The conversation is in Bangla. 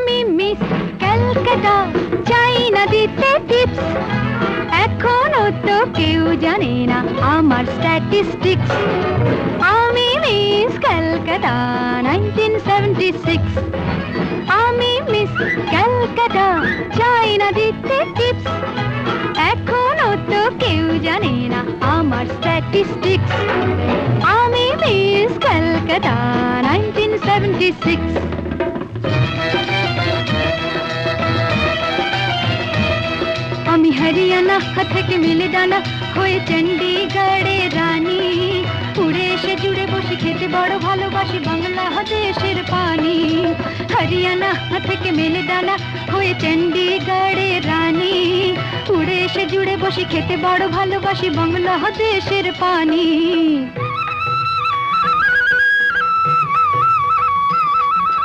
আমি মিস ক্যালকাটা, চাই না দিতে টিপস। এখনো তো কেউ জানে না আমার স্ট্যাটিস্টিক্স। আমি মিস ক্যালকাটা 1976। আমি মিস ক্যালকাটা, চাই না দিতে টিপস। এখনো তো কেউ জানে না আমার স্ট্যাটিস্টিক্স। আমি মিস ক্যালকাটা 1976। আমি হরিয়ানা থেকে মিলে ডানা হয়ে চণ্ডীগড়ে রানী। উড়ে এসে জুড়ে বসে খেতে বড় ভালোবাসি বাংলাদেশের পানি। হরিয়ানা থেকে মেলে ডানা হয়ে চণ্ডীগড়ে রানী। উড়ে এসে জুড়ে বসে খেতে বড় ভালোবাসি বাংলাদেশের পানি।